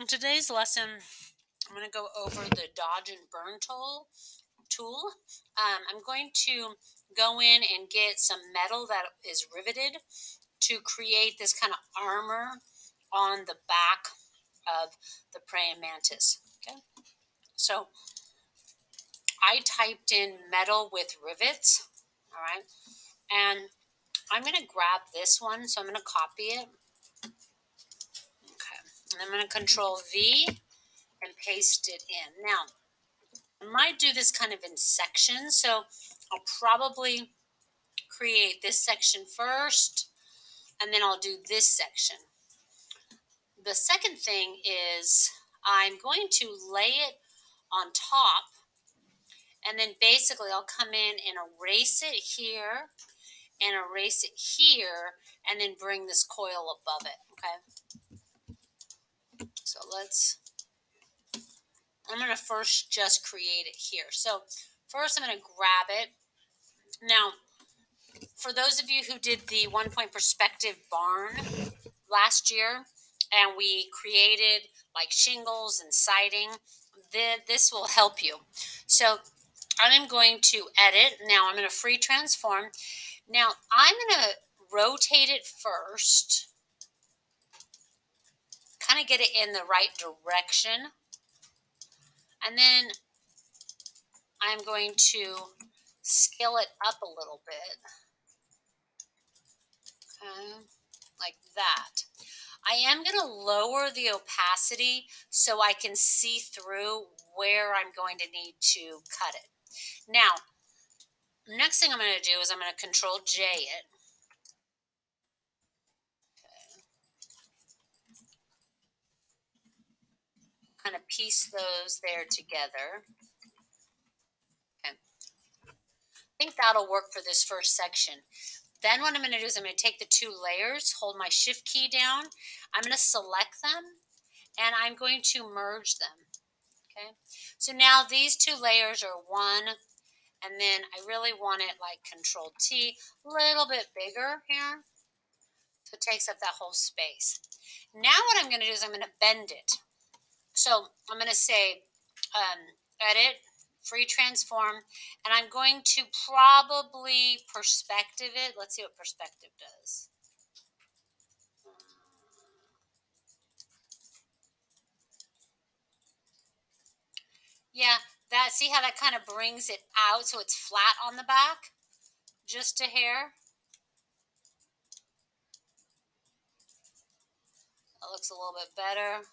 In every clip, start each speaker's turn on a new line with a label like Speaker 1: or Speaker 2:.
Speaker 1: In today's lesson, I'm going to go over the dodge and burn tool. I'm going to go in and get some metal that is riveted to create this kind of armor on the back of the praying mantis. Okay, so I typed in metal with rivets. All right, and I'm going to grab this one, so I'm going to copy it. Okay, and I'm going to Control V and paste it in. Now, I might do this kind of in sections, so I'll probably create this section first, and then I'll do this section. The second thing is I'm going to lay it on top, and then basically I'll come in and erase it here and erase it here, and then bring this coil above it, okay? So I'm going to first just create it here. So first I'm going to grab it. Now, for those of you who did the 1 Point Perspective barn last year, and we created like shingles and siding, this will help you. So I'm going to edit. Now I'm going to free transform. Now I'm going to rotate it first, kind of get it in the right direction. And then I'm going to scale it up a little bit. Okay, like that. I am going to lower the opacity so I can see through where I'm going to need to cut it. Now, next thing I'm going to do is I'm going to Control J it. Okay. Kind of piece those there together. Okay. I think that'll work for this first section. Then what I'm going to do is I'm going to take the two layers, hold my Shift key down. I'm going to select them, and I'm going to merge them. Okay. So now these two layers are one, and then I really want it like Control T, a little bit bigger here. So it takes up that whole space. Now what I'm going to do is I'm going to bend it. So I'm going to say Edit, Free Transform, and I'm going to probably perspective it. Let's see what perspective does. Yeah, see how that kind of brings it out so it's flat on the back? Just a hair. That looks a little bit better.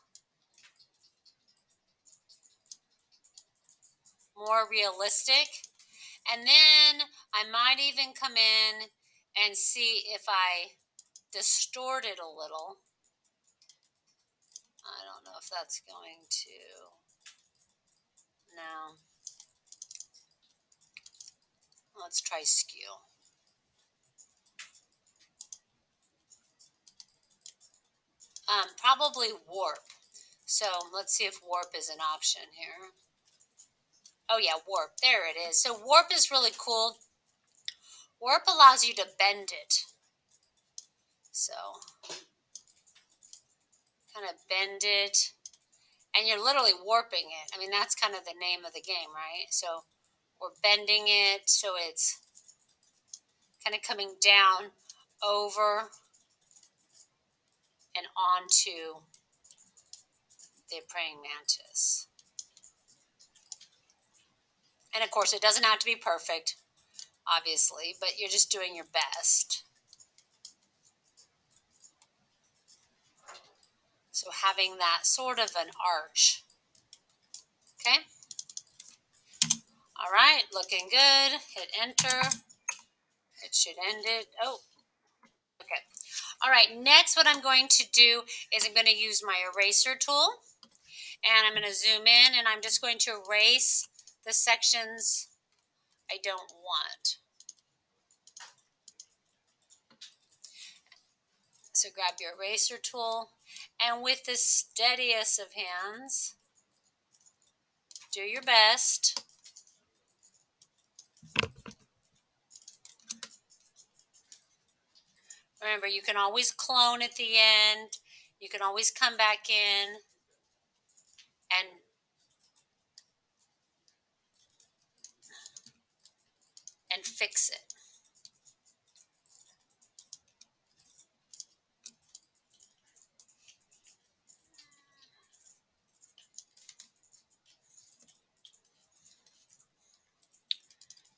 Speaker 1: More realistic. And then I might even come in and see if I distort it a little. I don't know if that's going to. No. Let's try skew. Probably warp. So let's see if warp is an option here. Oh yeah, warp. There it is. So warp is really cool. Warp allows you to bend it. So kind of bend it. And you're literally warping it. I mean, that's kind of the name of the game, right? So we're bending it so it's kind of coming down over and onto the praying mantis. And of course, it doesn't have to be perfect, obviously, but you're just doing your best. So having that sort of an arch. Okay. All right, looking good. Hit enter. It should end it. Oh, okay. All right, next what I'm going to do is I'm going to use my eraser tool. And I'm going to zoom in, and I'm just going to erase the sections I don't want. So grab your eraser tool, and with the steadiest of hands, do your best. Remember, you can always clone at the end. You can always come back in. and fix it.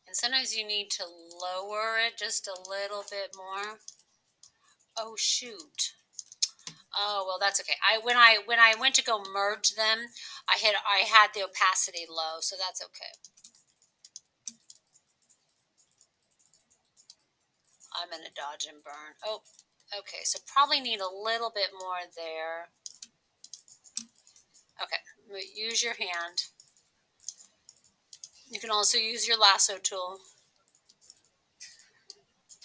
Speaker 1: And sometimes you need to lower it just a little bit more. Oh shoot. Oh well, that's okay. When I went to go merge them, I had the opacity low, so that's okay. I'm gonna dodge and burn. Oh, okay. So probably need a little bit more there. Okay, use your hand. You can also use your lasso tool.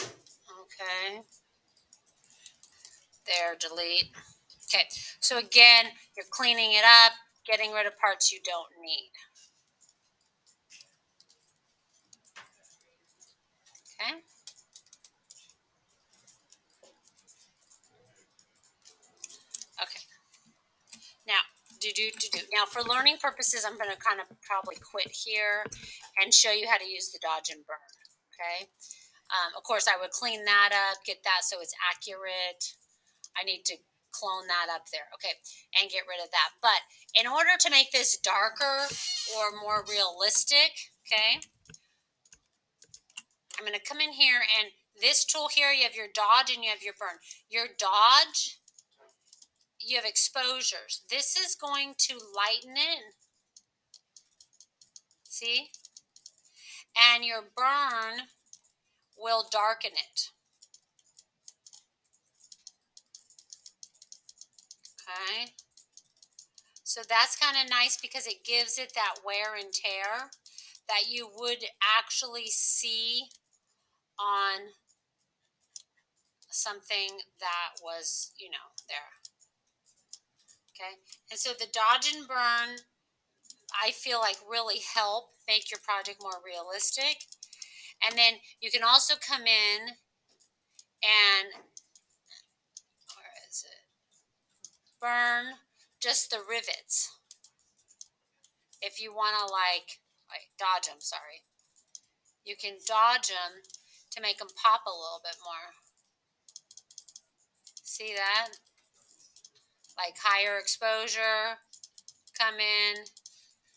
Speaker 1: Okay. There, delete. Okay, so again, you're cleaning it up, getting rid of parts you don't need. Okay. Okay. Now, Now, for learning purposes, I'm going to kind of probably quit here and show you how to use the dodge and burn. Okay. Of course, I would clean that up, get that so it's accurate. I need to clone that up there. Okay. And get rid of that. But in order to make this darker or more realistic, okay, I'm going to come in here and this tool here, you have your dodge and you have your burn. Your dodge, you have exposures. This is going to lighten it. See? And your burn will darken it. Okay? So that's kind of nice because it gives it that wear and tear that you would actually see on something that was, there. Okay? And so the dodge and burn, I feel like really help make your project more realistic. And then you can also come in and, where is it? Burn just the rivets. If you want to dodge them, sorry. You can dodge them to make them pop a little bit more. See that? Like higher exposure, come in,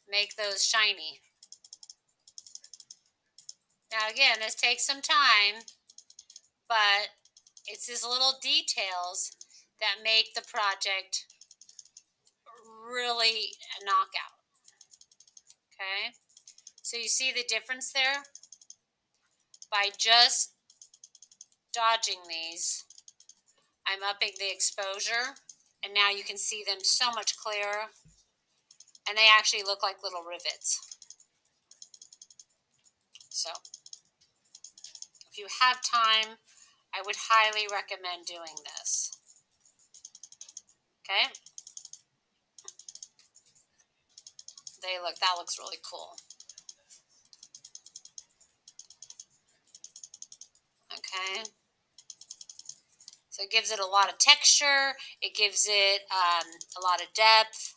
Speaker 1: make those shiny. Now again, this takes some time, but it's these little details that make the project really a knockout. Okay? So you see the difference there? By just dodging these, I'm upping the exposure, and now you can see them so much clearer, and they actually look like little rivets. So if you have time, I would highly recommend doing this. Okay? That looks really cool. Okay? So it gives it a lot of texture, it gives it a lot of depth,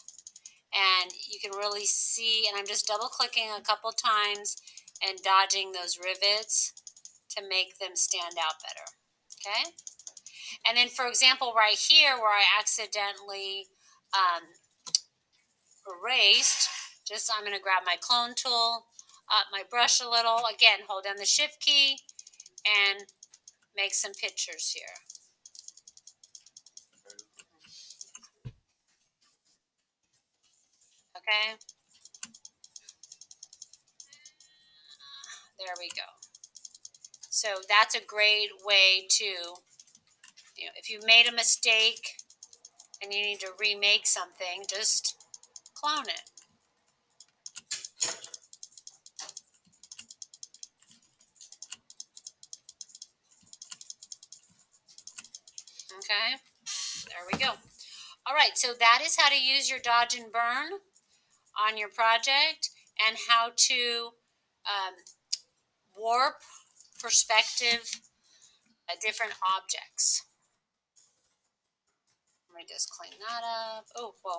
Speaker 1: and you can really see, and I'm just double clicking a couple times and dodging those rivets to make them stand out better. Okay? And then, for example, right here where I accidentally erased, I'm going to grab my clone tool, up my brush a little, again, hold down the shift key, and make some pictures here. Okay? There we go. So that's a great way to, if you made a mistake and you need to remake something, just clone it. Okay? There we go. All right, so that is how to use your dodge and burn on your project and how to warp perspective at different objects. Let me just clean that up. Oh boy.